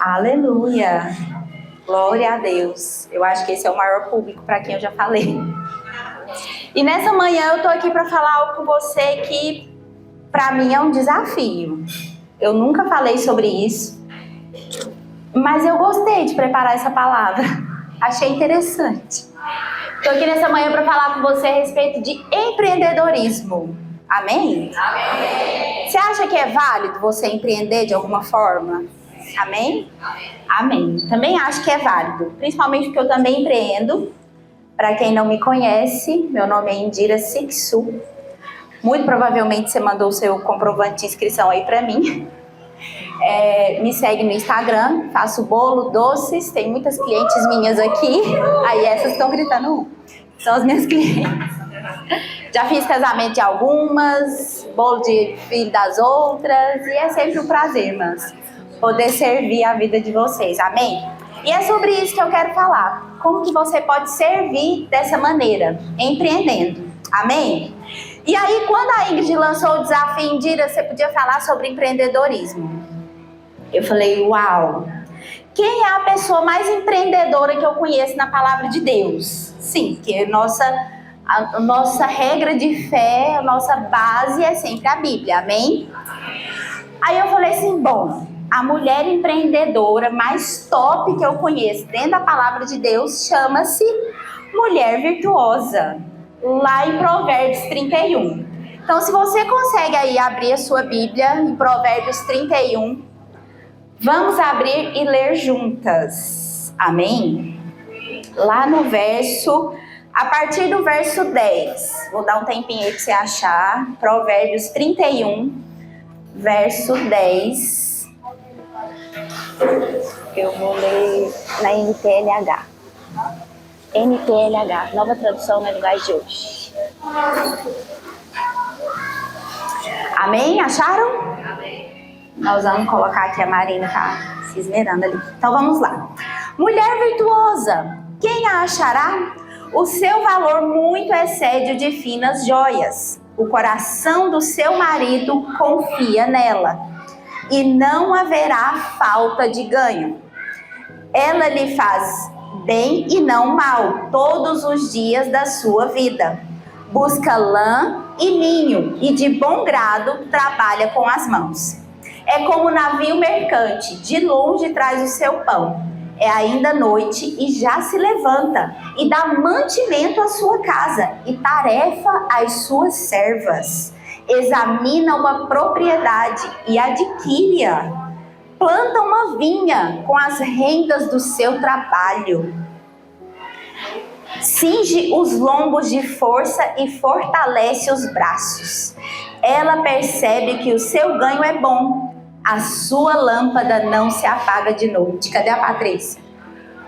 Aleluia! Glória a Deus. Eu acho que esse é o maior público para quem eu já falei. E nessa manhã eu tô aqui para falar algo com você que para mim é um desafio. Eu nunca falei sobre isso, mas eu gostei de preparar essa palavra. Achei interessante. Tô aqui nessa manhã para falar com você a respeito de empreendedorismo. Amém? Amém. Você acha que é válido você empreender de alguma forma? Amém? Amém. Também acho que é válido, principalmente porque eu também empreendo. Para quem não me conhece, meu nome é Indira Sixu. Muito provavelmente você mandou o seu comprovante de inscrição aí para mim. Me segue no Instagram, faço bolo, doces, tem muitas clientes minhas aqui. Aí essas estão gritando, são as minhas clientes. Já fiz casamento de algumas, bolo de filho das outras, e é sempre um prazer, irmãs, poder servir a vida de vocês, amém? E é sobre isso que eu quero falar, como que você pode servir dessa maneira, empreendendo, amém? E aí, quando a Ingrid lançou o desafio Indira, você podia falar sobre empreendedorismo. Eu falei, uau, quem é a pessoa mais empreendedora que eu conheço na palavra de Deus? Sim, que a nossa regra de fé, a nossa base é sempre a Bíblia, amém? Aí eu falei assim, bom, a mulher empreendedora mais top que eu conheço dentro da palavra de Deus chama-se Mulher Virtuosa, lá em Provérbios 31. Então, se você consegue aí abrir a sua Bíblia em Provérbios 31, vamos abrir e ler juntas, amém? Lá no verso, a partir do verso 10, vou dar um tempinho aí para você achar, Provérbios 31, verso 10. Eu vou ler na NTLH. NTLH, nova tradução na linguagem de hoje. Amém? Acharam? Amém. Nós vamos colocar aqui, a Marina tá se esmerando ali. Então vamos lá. Mulher virtuosa, quem a achará? O seu valor muito excede o de finas joias. O coração do seu marido confia nela, e não haverá falta de ganho. Ela lhe faz bem e não mal todos os dias da sua vida. Busca lã e linho, e de bom grado trabalha com as mãos. É como navio mercante, de longe traz o seu pão. É ainda noite e já se levanta, e dá mantimento à sua casa, e tarefa às suas servas. Examina uma propriedade e adquire-a. Planta uma vinha com as rendas do seu trabalho. Cinge os lombos de força e fortalece os braços. Ela percebe que o seu ganho é bom. A sua lâmpada não se apaga de noite. Cadê a Patrícia?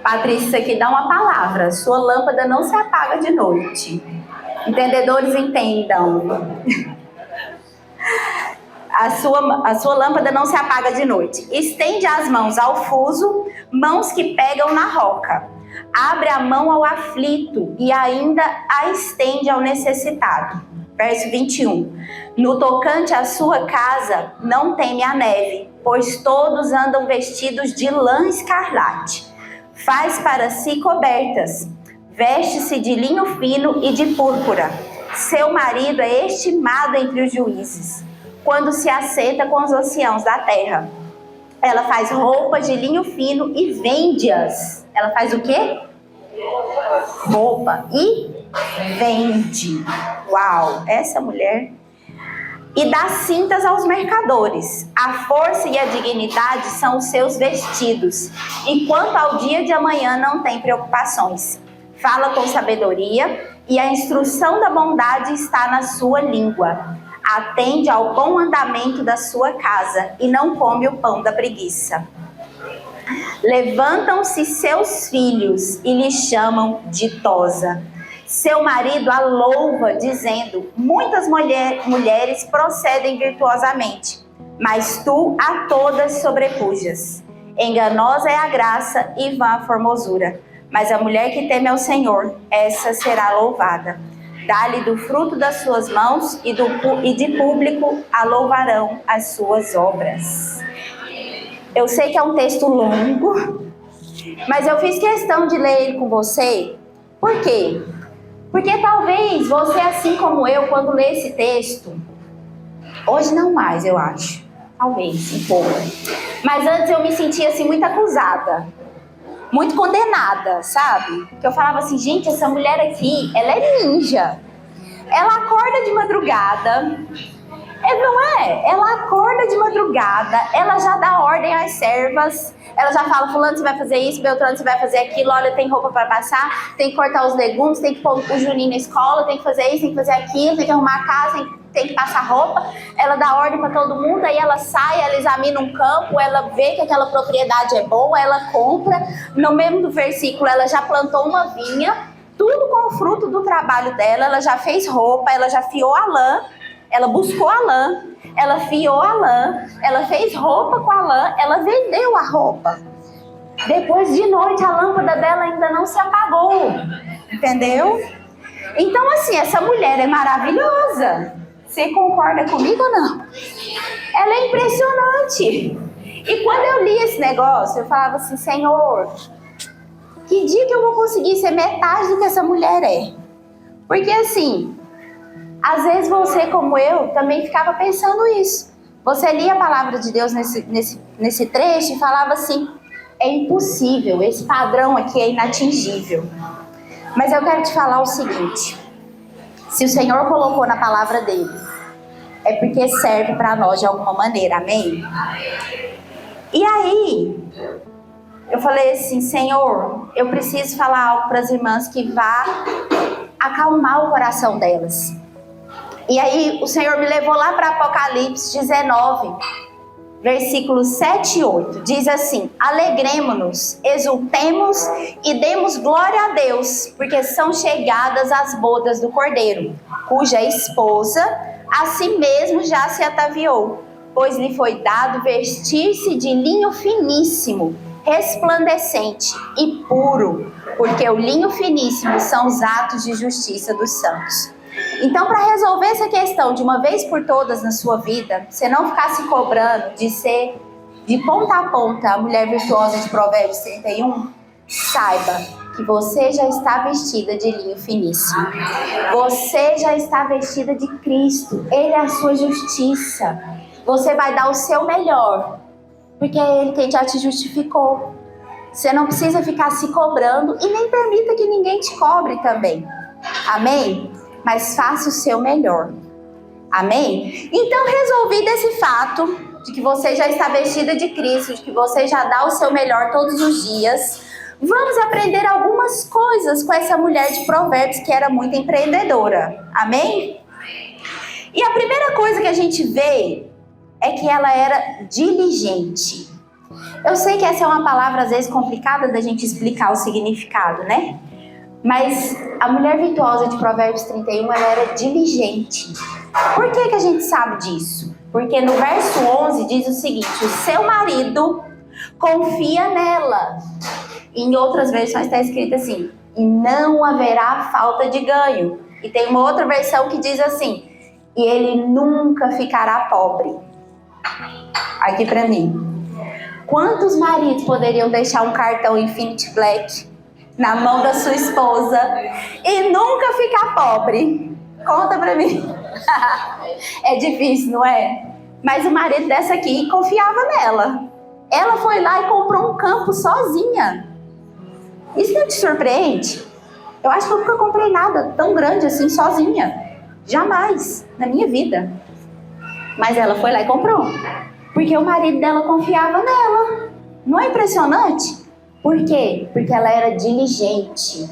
Patrícia, isso aqui dá uma palavra. Sua lâmpada não se apaga de noite. Entendedores entendam. A sua lâmpada não se apaga de noite. Estende as mãos ao fuso, mãos que pegam na roca. Abre a mão ao aflito e ainda a estende ao necessitado. Verso 21. No tocante à sua casa, não teme a neve, pois todos andam vestidos de lã escarlate. Faz para si cobertas, veste-se de linho fino e de púrpura. Seu marido é estimado entre os juízes, quando se assenta com os anciãos da terra. Ela faz roupas de linho fino e vende-as. Ela faz o quê? Roupa e vende. Uau, essa mulher. E dá cintas aos mercadores. A força e a dignidade são os seus vestidos. E quanto ao dia de amanhã não tem preocupações. Fala com sabedoria e a instrução da bondade está na sua língua. Atende ao bom andamento da sua casa e não come o pão da preguiça. Levantam-se seus filhos e lhe chamam ditosa. Seu marido a louva, dizendo: muitas mulheres procedem virtuosamente, mas tu a todas sobrepujas. Enganosa é a graça e vã a formosura, mas a mulher que teme ao Senhor, essa será louvada. Dá-lhe do fruto das suas mãos e de público a louvarão as suas obras. Eu sei que é um texto longo, mas eu fiz questão de ler ele com você. Por quê? Porque talvez você, assim como eu, quando lê esse texto, hoje não mais, eu acho, talvez, um pouco, mas antes eu me sentia assim muito acusada, muito condenada, sabe? Porque eu falava assim, gente, essa mulher aqui, ela é ninja. Ela acorda de madrugada, não é? Ela acorda de madrugada, ela já dá ordem às servas, ela já fala, fulano, você vai fazer isso, Beltrano, você vai fazer aquilo, olha, tem roupa para passar, tem que cortar os legumes, tem que pôr o Juninho na escola, tem que fazer isso, tem que fazer aquilo, tem que arrumar a casa, tem que passar roupa, ela dá ordem para todo mundo, aí ela sai, ela examina um campo, ela vê que aquela propriedade é boa, ela compra, no mesmo versículo ela já plantou uma vinha, tudo com o fruto do trabalho dela, ela já fez roupa, ela já fiou a lã, ela buscou a lã, ela fiou a lã, ela fez roupa com a lã, ela vendeu a roupa. Depois de noite a lâmpada dela ainda não se apagou, entendeu? Então assim, essa mulher é maravilhosa. Você concorda comigo ou não? Ela é impressionante. E quando eu li esse negócio, eu falava assim, Senhor, que dia que eu vou conseguir ser metade do que essa mulher é? Porque assim, às vezes você, como eu, também ficava pensando isso. Você lia a palavra de Deus nesse trecho e falava assim, é impossível, esse padrão aqui é inatingível. Mas eu quero te falar o seguinte, se o Senhor colocou na palavra dele, é porque serve para nós de alguma maneira, amém? E aí, eu falei assim, Senhor, eu preciso falar algo para as irmãs que vá acalmar o coração delas. E aí o Senhor me levou lá para Apocalipse 19, versículos 7 e 8. Diz assim, alegremo-nos, exultemos e demos glória a Deus, porque são chegadas as bodas do Cordeiro, cuja esposa a si mesmo já se ataviou, pois lhe foi dado vestir-se de linho finíssimo, resplandecente e puro, porque o linho finíssimo são os atos de justiça dos santos. Então, para resolver essa questão de uma vez por todas na sua vida, você não ficar se cobrando de ser de ponta a ponta a mulher virtuosa de Provérbios 31, saiba que você já está vestida de linho finíssimo. Você já está vestida de Cristo. Ele é a sua justiça. Você vai dar o seu melhor, porque é Ele quem já te justificou. Você não precisa ficar se cobrando e nem permita que ninguém te cobre também. Amém? Mas faça o seu melhor. Amém? Então, resolvido esse fato de que você já está vestida de Cristo, de que você já dá o seu melhor todos os dias, vamos aprender algumas coisas com essa mulher de Provérbios que era muito empreendedora. Amém? E a primeira coisa que a gente vê é que ela era diligente. Eu sei que essa é uma palavra às vezes complicada da gente explicar o significado, né? Mas a mulher virtuosa de Provérbios 31, ela era diligente. Por que a gente sabe disso? Porque no verso 11 diz o seguinte, o seu marido confia nela. Em outras versões está escrito assim, e não haverá falta de ganho. E tem uma outra versão que diz assim, e ele nunca ficará pobre. Aqui para mim. Quantos maridos poderiam deixar um cartão Infinity Black na mão da sua esposa e nunca ficar pobre? Conta pra mim. É difícil, não é? Mas o marido dessa aqui confiava nela. Ela foi lá e comprou um campo sozinha. Isso não te surpreende? Eu acho que eu nunca comprei nada tão grande assim sozinha. Jamais na minha vida. Mas ela foi lá e comprou. Porque o marido dela confiava nela. Não é impressionante? Por quê? Porque ela era diligente.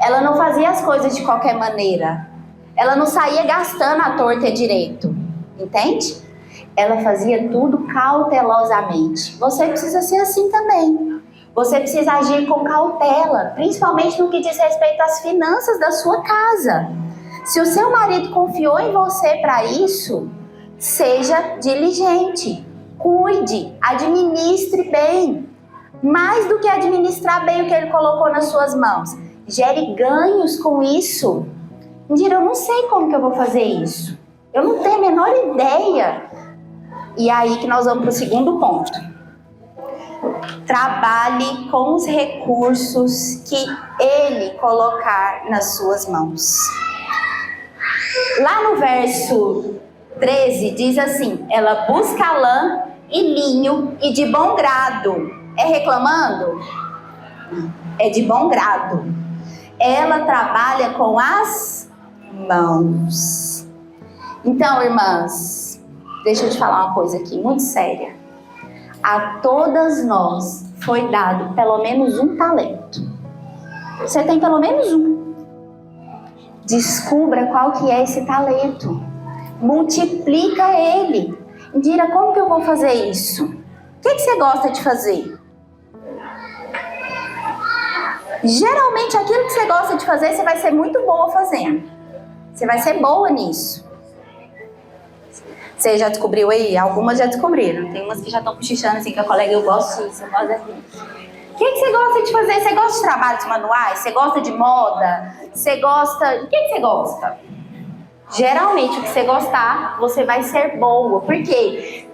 Ela não fazia as coisas de qualquer maneira. Ela não saía gastando à torta e direito. Entende? Ela fazia tudo cautelosamente. Você precisa ser assim também. Você precisa agir com cautela, principalmente no que diz respeito às finanças da sua casa. Se o seu marido confiou em você para isso, seja diligente. Cuide, administre bem. Mais do que administrar bem o que ele colocou nas suas mãos. Gere ganhos com isso. Mentira, eu não sei como que eu vou fazer isso. Eu não tenho a menor ideia. E é aí que nós vamos para o segundo ponto. Trabalhe com os recursos que Ele colocar nas suas mãos. Lá no verso 13 diz assim: ela busca lã e linho e de bom grado. É reclamando? É de bom grado. Ela trabalha com as mãos. Então, irmãs, deixa eu te falar uma coisa aqui muito séria. A todas nós foi dado pelo menos um talento. Você tem pelo menos um. Descubra qual que é esse talento. Multiplica ele. Indira, como que eu vou fazer isso? O que você gosta de fazer? Geralmente aquilo que você gosta de fazer, você vai ser muito boa fazendo. Você vai ser boa nisso. Você já descobriu aí? Algumas já descobriram. Tem umas que já estão cochichando assim, que a colega, eu gosto disso, eu gosto daquilo. O que você gosta de fazer? Você gosta de trabalhos manuais? Você gosta de moda? Você gosta... O que você gosta? Geralmente, o que você gostar, você vai ser boa. Por quê?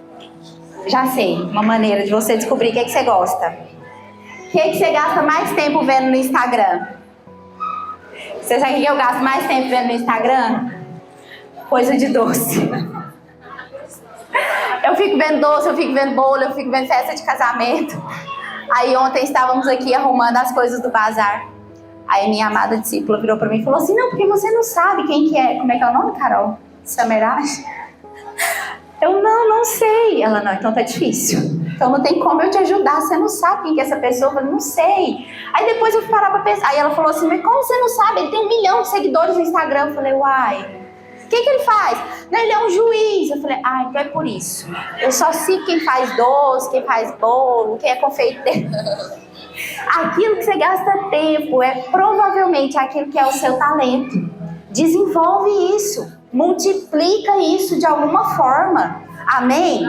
Já sei, uma maneira de você descobrir o que você gosta. O que você gasta mais tempo vendo no Instagram? Você sabe o que eu gasto mais tempo vendo no Instagram? Coisa de doce. Eu fico vendo doce, eu fico vendo bolo, eu fico vendo festa de casamento. Aí ontem estávamos aqui arrumando as coisas do bazar. Aí minha amada discípula virou pra mim e falou assim: não, porque você não sabe quem que é. Como é que é o nome, Carol? Sameraj? Eu não sei. Ela, não, então tá difícil. Então não tem como eu te ajudar, você não sabe quem que é essa pessoa. Eu falei, não sei. Aí depois eu fui parar pra pensar. Aí ela falou assim: mas como você não sabe? Ele tem 1 milhão de seguidores no Instagram. Eu falei, uai, o que ele faz? Não, ele é um juiz. Eu falei, então é por isso. Eu só sigo quem faz doce, quem faz bolo, quem é confeiteiro. Aquilo que você gasta tempo é provavelmente aquilo que é o seu talento. Desenvolve isso. Multiplica isso de alguma forma. Amém?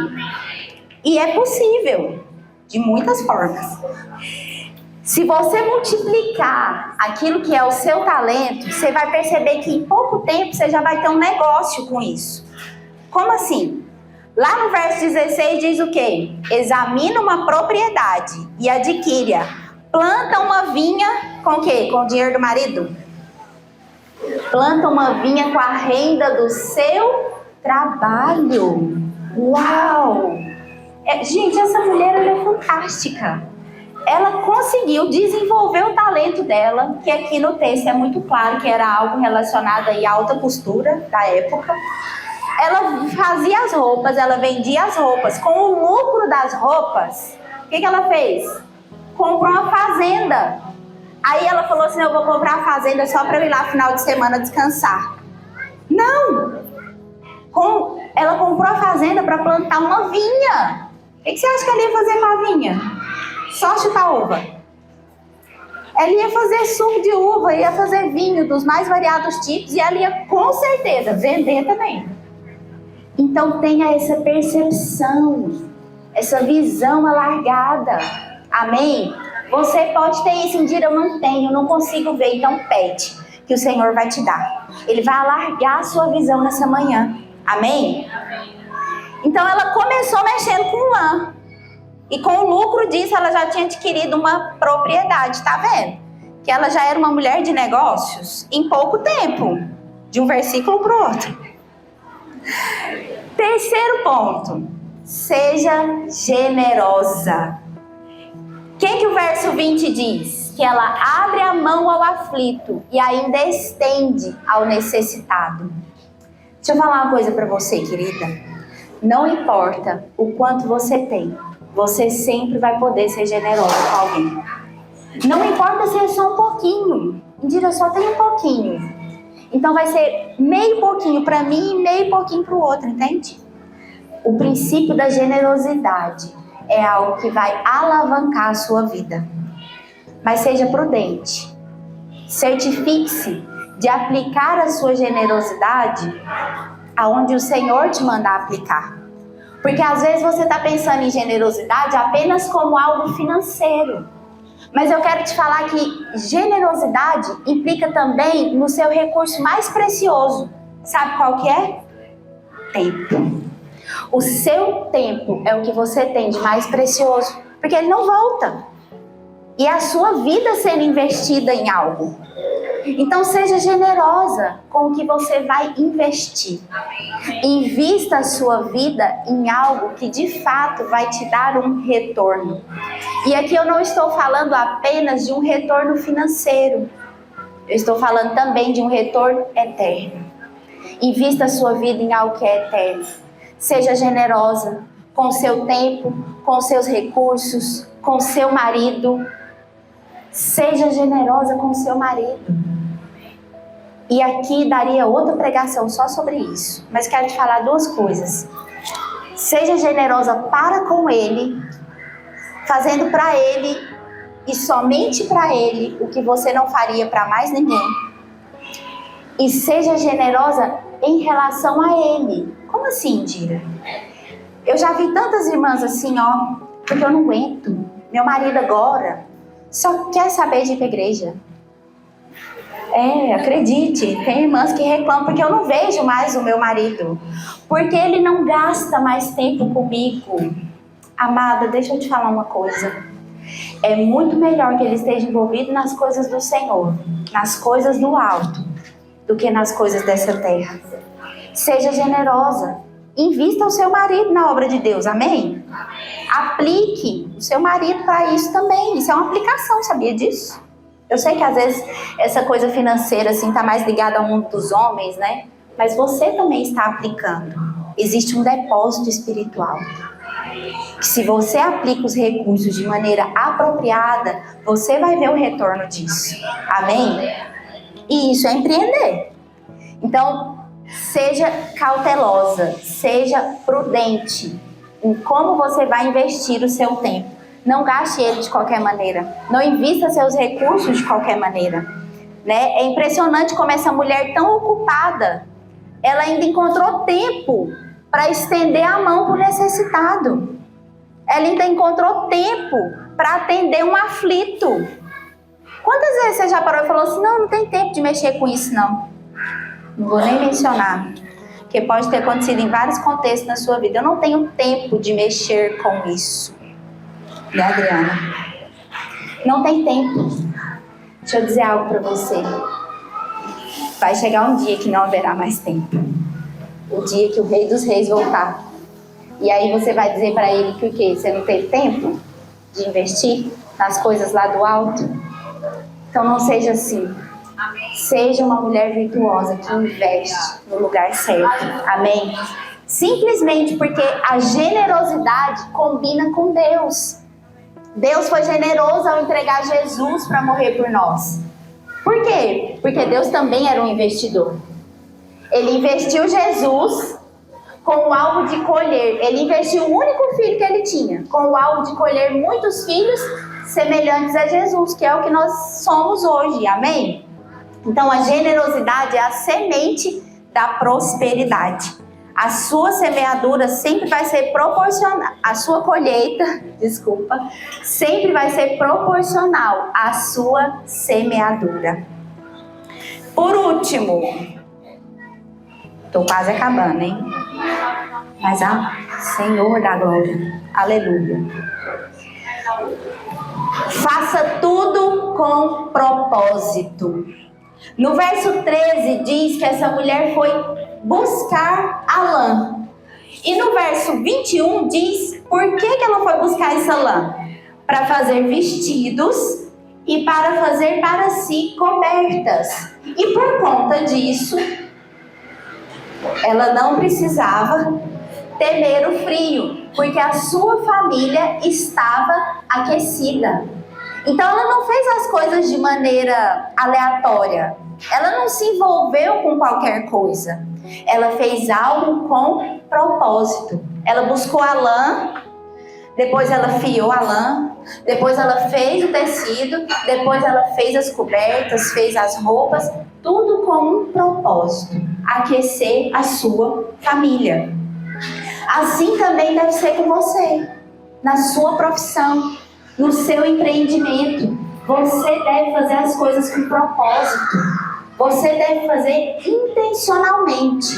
E é possível. De muitas formas. Se você multiplicar aquilo que é o seu talento, você vai perceber que em pouco tempo você já vai ter um negócio com isso. Como assim? Lá no verso 16 diz o quê? Examina uma propriedade e adquire-a. Planta uma vinha com o quê? Com o dinheiro do marido? Planta uma vinha com a renda do seu trabalho. Uau! Gente, essa mulher ela é fantástica. Ela conseguiu desenvolver o talento dela, que aqui no texto é muito claro que era algo relacionado à alta costura da época. Ela fazia as roupas, ela vendia as roupas. Com o lucro das roupas, o que ela fez? Comprou uma fazenda. Aí ela falou assim: eu vou comprar a fazenda só para eu ir lá no final de semana descansar. Não! Ela comprou a fazenda para plantar uma vinha. O que você acha que ela ia fazer com a vinha? Só chutar uva. Ela ia fazer suco de uva, ia fazer vinho dos mais variados tipos e ela ia com certeza vender também. Então tenha essa percepção, essa visão alargada. Amém? Você pode ter isso, Indira, eu não tenho, eu não consigo ver, então pede, que o Senhor vai te dar. Ele vai alargar a sua visão nessa manhã. Amém? Então ela começou mexendo com lã. E com o lucro disso, ela já tinha adquirido uma propriedade, tá vendo? Que ela já era uma mulher de negócios em pouco tempo, de um versículo para o outro. Terceiro ponto, seja generosa. O que o verso 20 diz? Que ela abre a mão ao aflito e ainda estende ao necessitado. Deixa eu falar uma coisa para você, querida. Não importa o quanto você tem, você sempre vai poder ser generosa com alguém. Não importa se é só um pouquinho. Indira, eu só tenho um pouquinho. Então vai ser meio pouquinho para mim e meio pouquinho para o outro, entende? O princípio da generosidade é algo que vai alavancar a sua vida. Mas seja prudente. Certifique-se de aplicar a sua generosidade aonde o Senhor te mandar aplicar. Porque às vezes você está pensando em generosidade apenas como algo financeiro. Mas eu quero te falar que generosidade implica também no seu recurso mais precioso. Sabe qual que é? Tempo. O seu tempo é o que você tem de mais precioso. porque ele não volta. E é a sua vida sendo investida em algo. Então seja generosa com o que você vai investir. Invista a sua vida em algo que de fato vai te dar um retorno. E aqui eu não estou falando apenas de um retorno financeiro. Eu estou falando também de um retorno eterno. Invista a sua vida em algo que é eterno. Seja generosa com o seu tempo, com os seus recursos, com o seu marido. Seja generosa com o seu marido. E aqui daria outra pregação só sobre isso. Mas quero te falar duas coisas. Seja generosa para com ele, fazendo para ele e somente para ele o que você não faria para mais ninguém. E seja generosa em relação a ele. Como assim, Dira? Eu já vi tantas irmãs assim, ó, porque eu não aguento. Meu marido agora só quer saber de ir pra igreja. Acredite, tem irmãs que reclamam porque eu não vejo mais o meu marido. Porque ele não gasta mais tempo comigo. Amada, deixa eu te falar uma coisa. É muito melhor que ele esteja envolvido nas coisas do Senhor, nas coisas do alto, do que nas coisas dessa terra. Seja generosa. Invista o seu marido na obra de Deus, amém? Aplique o seu marido para isso também. Isso é uma aplicação, sabia disso? Eu sei que às vezes essa coisa financeira assim está mais ligada ao mundo dos homens, né? Mas você também está aplicando. Existe um depósito espiritual. Que se você aplica os recursos de maneira apropriada, você vai ver o retorno disso. Amém? E isso é empreender. Então, seja cautelosa, seja prudente em como você vai investir o seu tempo. Não gaste ele de qualquer maneira. Não invista seus recursos de qualquer maneira. Né? É impressionante como essa mulher tão ocupada, ela ainda encontrou tempo para estender a mão para o necessitado. Ela ainda encontrou tempo para atender um aflito. Quantas vezes você já parou e falou assim, não tem tempo de mexer com isso não. Não vou nem mencionar, porque pode ter acontecido em vários contextos na sua vida. Eu não tenho tempo de mexer com isso. Né, Adriana? Não tem tempo. Deixa eu dizer algo para você. Vai chegar um dia que não haverá mais tempo. O dia que o Rei dos Reis voltar. E aí você vai dizer para ele que o quê? Você não teve tempo de investir nas coisas lá do alto? Então não seja assim. Seja uma mulher virtuosa que investe no lugar certo. Amém? Simplesmente porque a generosidade combina com Deus. Deus foi generoso ao entregar Jesus para morrer por nós. Por quê? Porque Deus também era um investidor. Ele investiu Jesus com o alvo de colher. Ele investiu o único filho que ele tinha, com o alvo de colher muitos filhos semelhantes a Jesus, que é o que nós somos hoje. Amém? Então a generosidade é a semente da prosperidade. A sua semeadura sempre vai ser proporcional, a sua colheita, sempre vai ser proporcional à sua semeadura. Por último, estou quase acabando, hein? Mas, Senhor da glória, aleluia. Faça tudo com propósito. No verso 13 diz que essa mulher foi buscar a lã. E no verso 21 diz por que ela foi buscar essa lã? Para fazer vestidos e para fazer para si cobertas. E por conta disso, ela não precisava temer o frio, porque a sua família estava aquecida. Então ela não fez as coisas de maneira aleatória. Ela não se envolveu com qualquer coisa. Ela fez algo com propósito. Ela buscou a lã, depois ela fiou a lã, depois ela fez o tecido, depois ela fez as cobertas, fez as roupas, tudo com um propósito: aquecer a sua família. Assim também deve ser com você, na sua profissão, no seu empreendimento. Você deve fazer as coisas com propósito. Você deve fazer intencionalmente.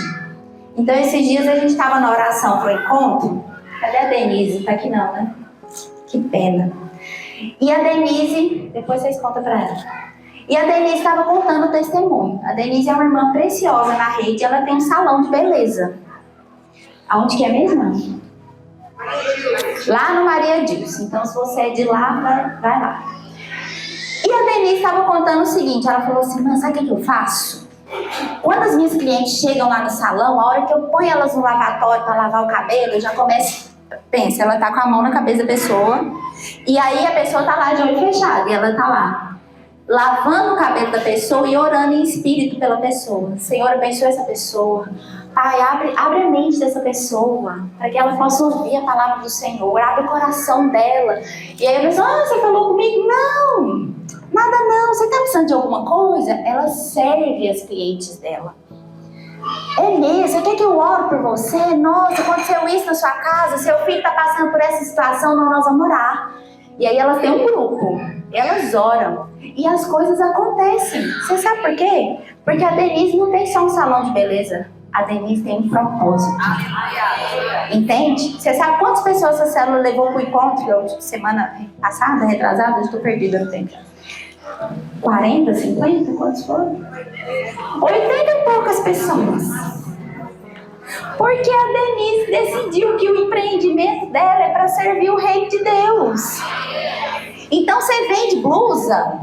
Então, esses dias a gente estava na oração para o encontro. Cadê a Denise? Tá aqui não, né? Que pena. E a Denise, depois vocês contam pra ela. E a Denise estava contando o testemunho. A Denise é uma irmã preciosa na rede, ela tem um salão de beleza. Aonde que é mesmo? Lá no Maria Dilce. Então, se você é de lá, vai lá. E a Denise estava contando o seguinte, ela falou assim, mas sabe o que eu faço? Quando as minhas clientes chegam lá no salão, a hora que eu ponho elas no lavatório para lavar o cabelo, eu já começo... Pensa, ela tá com a mão na cabeça da pessoa, e aí a pessoa tá lá de olho fechado, e ela tá lá, lavando o cabelo da pessoa e orando em espírito pela pessoa. Senhor, abençoe essa pessoa. Pai, abre a mente dessa pessoa, para que ela possa ouvir a palavra do Senhor, abre o coração dela. E aí a pessoa, você falou comigo? Não, nada não, você tá precisando de alguma coisa? Ela serve as clientes dela. É mesmo, você quer que eu ore por você? Nossa, aconteceu isso na sua casa, seu filho está passando por essa situação, não, nós vamos orar. E aí elas têm um grupo, elas oram e as coisas acontecem. Você sabe por quê? Porque a Denise não tem só um salão de beleza, a Denise tem um propósito. Entende? Você sabe quantas pessoas essa célula levou para o encontro semana passada, retrasada? Eu estou perdida no tempo. 40, 50? Quantos foram? 80 e poucas pessoas. Porque a Denise decidiu que o empreendimento dela é para servir o reino de Deus. Então você vende blusa.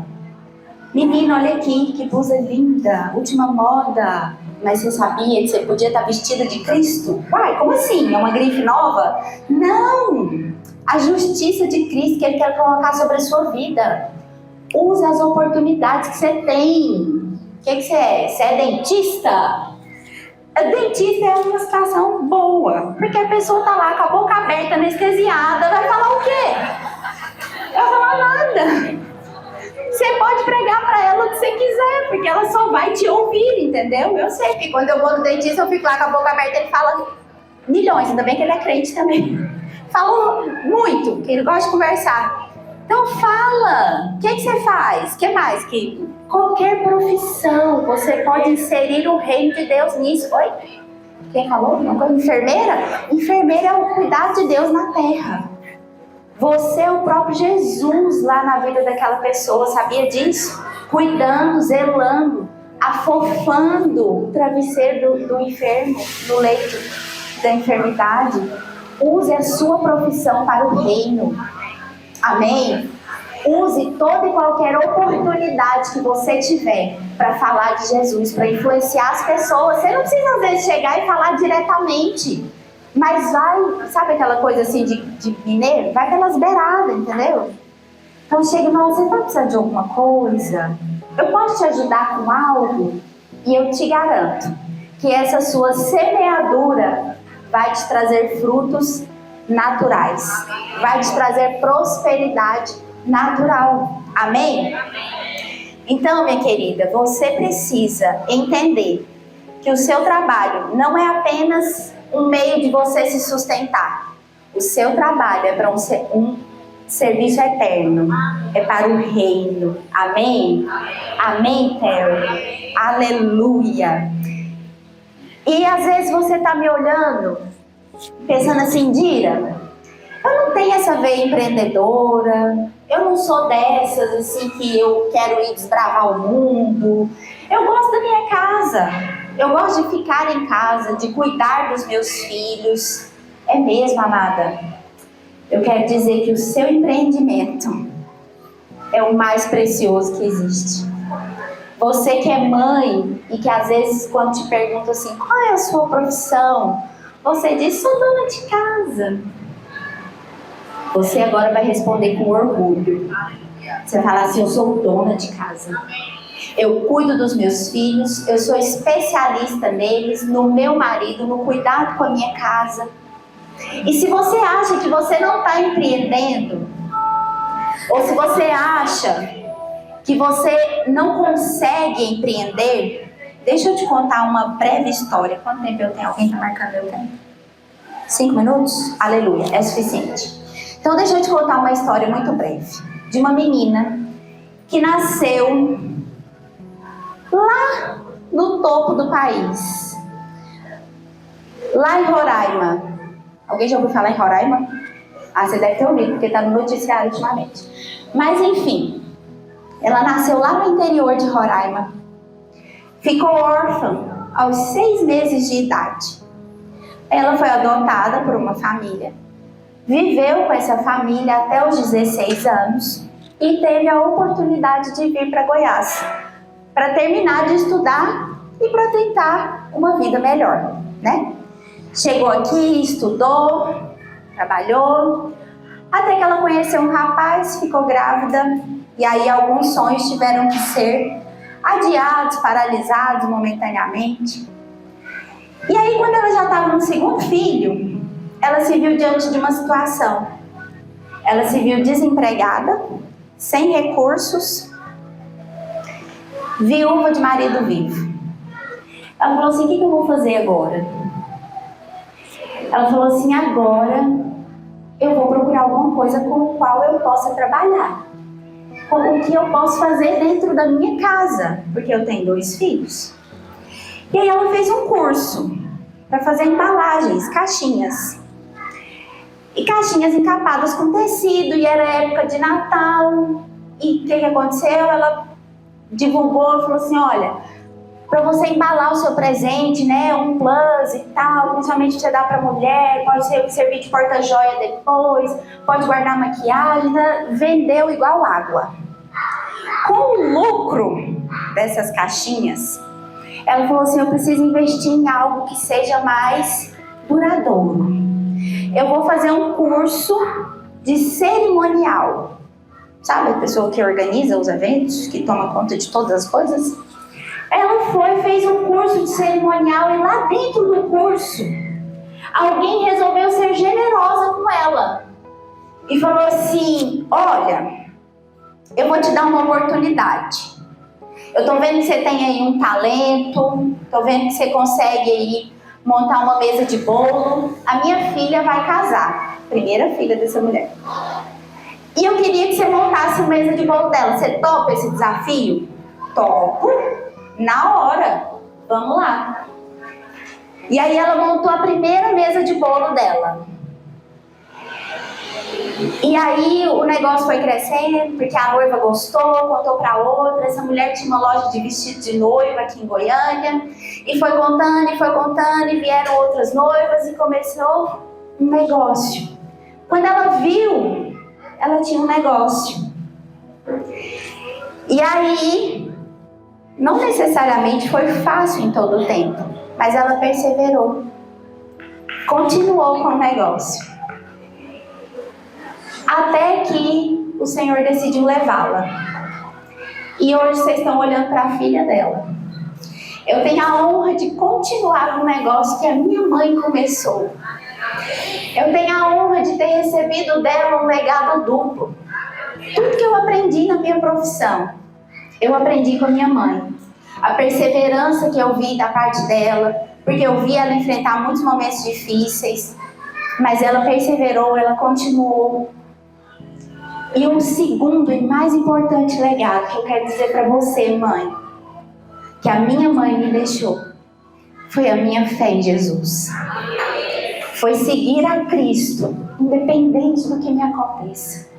Menino, olha aqui, que blusa linda, última moda. Mas você sabia que você podia estar vestida de Cristo? Uai, como assim? É uma grife nova? Não! A justiça de Cristo que Ele quer colocar sobre a sua vida. Use as oportunidades que você tem. O que você é? Você é dentista? Dentista é uma situação boa, porque a pessoa está lá com a boca aberta, anestesiada, vai falar o quê? Não vai falar nada. Você pode pregar para ela o que você quiser, porque ela só vai te ouvir, entendeu? Eu sei que quando eu vou no dentista, eu fico lá com a boca aberta, ele fala milhões, ainda bem que ele é crente também. Fala muito, que ele gosta de conversar. Então fala, o que você faz? O que mais? Qualquer profissão, você pode inserir o reino de Deus nisso. Oi? Quem falou? Uma coisa? Enfermeira? Enfermeira é o cuidado de Deus na terra. Você é o próprio Jesus lá na vida daquela pessoa, sabia disso? Cuidando, zelando, afofando o travesseiro do enfermo, no leito da enfermidade. Use a sua profissão para o reino. Amém? Use toda e qualquer oportunidade que você tiver para falar de Jesus, para influenciar as pessoas. Você não precisa, às vezes, chegar e falar diretamente. Mas vai, sabe aquela coisa assim de mineiro? Vai pelas beiradas, entendeu? Então chega e fala, você está precisando de alguma coisa? Eu posso te ajudar com algo? E eu te garanto que essa sua semeadura vai te trazer frutos naturais. Vai te trazer prosperidade natural. Amém? Então, minha querida, você precisa entender que o seu trabalho não é apenas um meio de você se sustentar. O seu trabalho é para um serviço eterno. É para o reino. Amém? Amém, Terry? Aleluia. E às vezes você está me olhando, pensando assim, Dira, eu não tenho essa veia empreendedora, eu não sou dessas assim que eu quero ir desbravar o mundo. Eu gosto da minha casa, eu gosto de ficar em casa, de cuidar dos meus filhos. É mesmo, amada? Eu quero dizer que o seu empreendimento é o mais precioso que existe. Você que é mãe e que às vezes quando te perguntam assim, qual é a sua profissão? Você diz, sou dona de casa. Você agora vai responder com orgulho. Você vai falar assim, eu sou dona de casa. Eu cuido dos meus filhos, eu sou especialista neles, no meu marido, no cuidado com a minha casa. E se você acha que você não está empreendendo, ou se você acha que você não consegue empreender, deixa eu te contar uma breve história. Quanto tempo eu tenho? Alguém está marcando meu tempo? 5 minutos? Aleluia, é suficiente. Então deixa eu te contar uma história muito breve. De uma menina que nasceu lá no topo do país. Lá em Roraima. Alguém já ouviu falar em Roraima? Ah, você deve ter ouvido, porque está no noticiário ultimamente. Mas enfim, ela nasceu lá no interior de Roraima. Ficou órfã aos 6 meses de idade. Ela foi adotada por uma família. Viveu com essa família até os 16 anos e teve a oportunidade de vir para Goiás para terminar de estudar e para tentar uma vida melhor, né? Chegou aqui, estudou, trabalhou, até que ela conheceu um rapaz, ficou grávida e aí alguns sonhos tiveram que ser adiados, paralisados momentaneamente. E aí quando ela já estava no segundo filho, ela se viu diante de uma situação. Ela se viu desempregada, sem recursos, viúva de marido vivo. Ela falou assim, o que eu vou fazer agora? Ela falou assim, agora eu vou procurar alguma coisa com o qual eu possa trabalhar. O que eu posso fazer dentro da minha casa, porque eu tenho 2 filhos. E aí ela fez um curso para fazer embalagens, caixinhas. E caixinhas encapadas com tecido, e era época de Natal. E o que aconteceu? Ela divulgou, falou assim, olha, para você embalar o seu presente, né, um plus e tal, principalmente você dá para mulher, pode servir de porta-joia depois, pode guardar maquiagem, né? Vendeu igual água. Com o lucro dessas caixinhas, ela falou assim, eu preciso investir em algo que seja mais duradouro. Eu vou fazer um curso de cerimonial. Sabe a pessoa que organiza os eventos, que toma conta de todas as coisas? Ela fez um curso de cerimonial e lá dentro do curso, alguém resolveu ser generosa com ela. E falou assim, olha, eu vou te dar uma oportunidade. Eu tô vendo que você tem aí um talento, tô vendo que você consegue aí montar uma mesa de bolo. A minha filha vai casar, primeira filha dessa mulher. E eu queria que você montasse uma mesa de bolo dela. Você topa esse desafio? Topo. Na hora. Vamos lá. E aí ela montou a primeira mesa de bolo dela. E aí o negócio foi crescendo, porque a noiva gostou, contou para outra. Essa mulher tinha uma loja de vestido de noiva aqui em Goiânia. E foi contando, e vieram outras noivas e começou um negócio. Quando ela viu, ela tinha um negócio. E aí, não necessariamente foi fácil em todo o tempo, mas ela perseverou. Continuou com o negócio. Até que o Senhor decidiu levá-la. E hoje vocês estão olhando para a filha dela. Eu tenho a honra de continuar um negócio que a minha mãe começou. Eu tenho a honra de ter recebido dela um legado duplo. Tudo que eu aprendi na minha profissão, eu aprendi com a minha mãe. A perseverança que eu vi da parte dela, porque eu vi ela enfrentar muitos momentos difíceis, mas ela perseverou, ela continuou. E um segundo e mais importante legado que eu quero dizer para você, mãe, que a minha mãe me deixou, foi a minha fé em Jesus. Foi seguir a Cristo, independente do que me aconteça.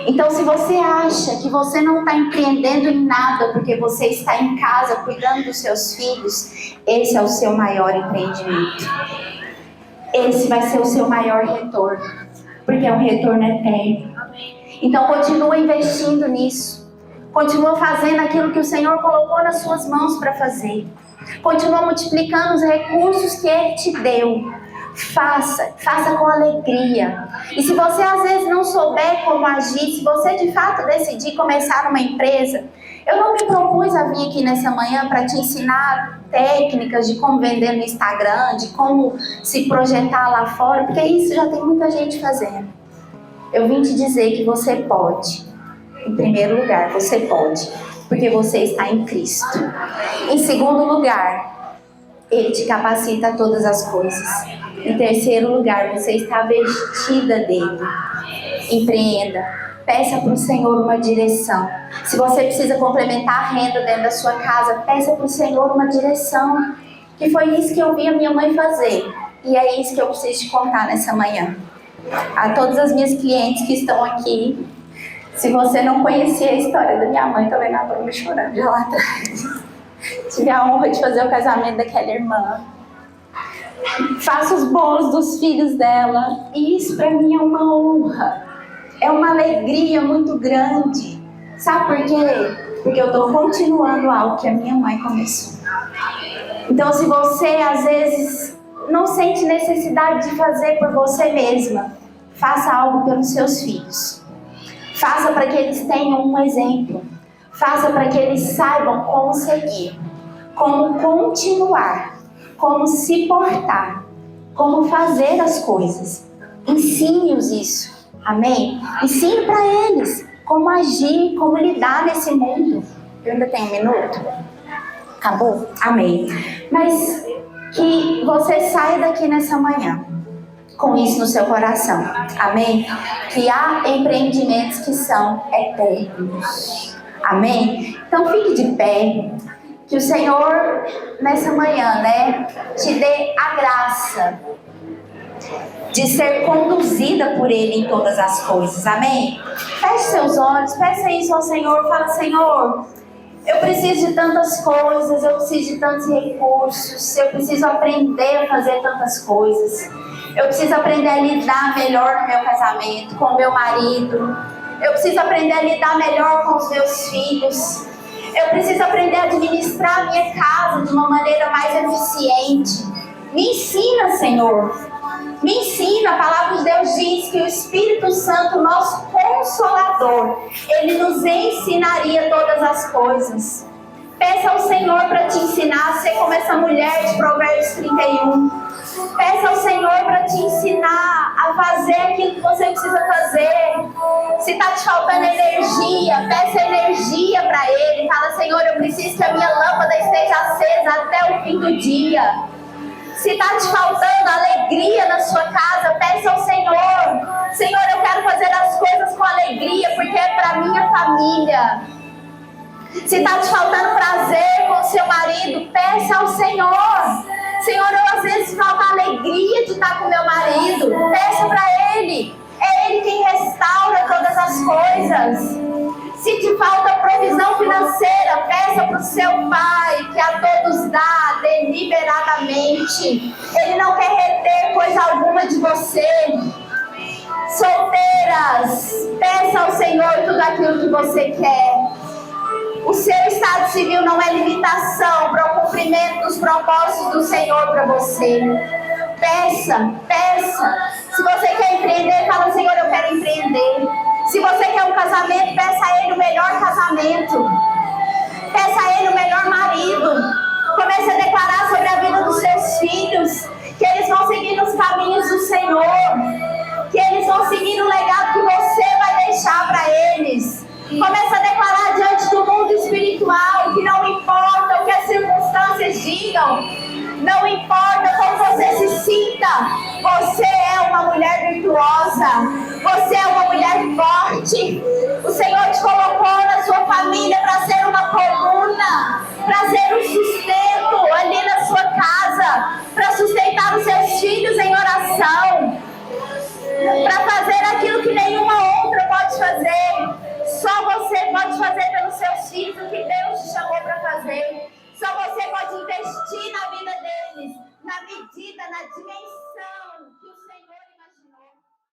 Então, se você acha que você não está empreendendo em nada porque você está em casa cuidando dos seus filhos, esse é o seu maior empreendimento. Esse vai ser o seu maior retorno, porque é um retorno eterno. Então, continua investindo nisso. Continua fazendo aquilo que o Senhor colocou nas suas mãos para fazer. Continua multiplicando os recursos que Ele te deu. Faça com alegria. E se você às vezes não souber como agir, se você de fato decidir começar uma empresa, eu não me propus a vir aqui nessa manhã para te ensinar técnicas de como vender no Instagram, de como se projetar lá fora, porque isso já tem muita gente fazendo. Eu vim te dizer que você pode. Em primeiro lugar, você pode, porque você está em Cristo. Em segundo lugar, Ele te capacita a todas as coisas. Em terceiro lugar, você está vestida dele. Empreenda. Peça para o Senhor uma direção. Se você precisa complementar a renda dentro da sua casa, peça para o Senhor uma direção. Que foi isso que eu vi a minha mãe fazer. E é isso que eu preciso te contar nessa manhã. A todas as minhas clientes que estão aqui, se você não conhecia a história da minha mãe, tô vendo a Bruna chorando já lá atrás. Tive a honra de fazer o casamento daquela irmã. Faço os bolos dos filhos dela. E isso pra mim é uma honra. É uma alegria muito grande. Sabe por quê? Porque eu tô continuando algo que a minha mãe começou. Então, se você às vezes não sente necessidade de fazer por você mesma, faça algo pelos seus filhos. Faça para que eles tenham um exemplo. Faça para que eles saibam como seguir, como continuar, como se portar, como fazer as coisas. Ensine-os isso. Amém? Ensine para eles como agir, como lidar nesse mundo. Eu ainda tenho um minuto? Acabou? Amém. Mas que você saia daqui nessa manhã com isso no seu coração. Amém? Que há empreendimentos que são eternos. Amém? Então fique de pé. Que o Senhor, nessa manhã, te dê a graça de ser conduzida por Ele em todas as coisas. Amém? Feche seus olhos, peça isso ao Senhor. Fala, Senhor, eu preciso de tantas coisas, eu preciso de tantos recursos, eu preciso aprender a fazer tantas coisas. Eu preciso aprender a lidar melhor no meu casamento, com o meu marido. Eu preciso aprender a lidar melhor com os meus filhos. Eu preciso aprender a administrar a minha casa de uma maneira mais eficiente. Me ensina, Senhor. Me ensina. A palavra de Deus diz que o Espírito Santo, nosso Consolador, Ele nos ensinaria todas as coisas. Peça ao Senhor para te ensinar a ser como essa mulher de Provérbios 31. Peça ao Senhor para te ensinar a fazer aquilo que você precisa fazer. Se está te faltando energia, peça energia para Ele. Fala, Senhor, eu preciso que a minha lâmpada esteja acesa até o fim do dia. Se está te faltando alegria na sua casa, peça ao Senhor. Senhor, eu quero fazer as coisas com alegria, porque é para minha família. Se está te faltando prazer com o seu marido, peça ao Senhor. Senhor, eu às vezes falta alegria de estar com meu marido. Peça para Ele. É Ele quem restaura todas as coisas. Se te falta provisão financeira, peça para o seu Pai, que a todos dá deliberadamente. Ele não quer reter coisa alguma de você. Solteiras, peça ao Senhor tudo aquilo que você quer. O seu estado civil não é limitação para o cumprimento dos propósitos do Senhor para você. Peça, peça. Se você quer empreender, fala, Senhor, eu quero empreender. Se você quer um casamento, peça a Ele o melhor casamento. Peça a Ele o melhor marido. Comece a declarar sobre a vida dos seus filhos, que eles vão seguir nos caminhos do Senhor, que eles vão seguir o legado que você vai deixar para eles. Comece a declarar diante do mundo espiritual que não importa o que as circunstâncias digam, não importa como você se sinta, você é uma mulher virtuosa, você é uma mulher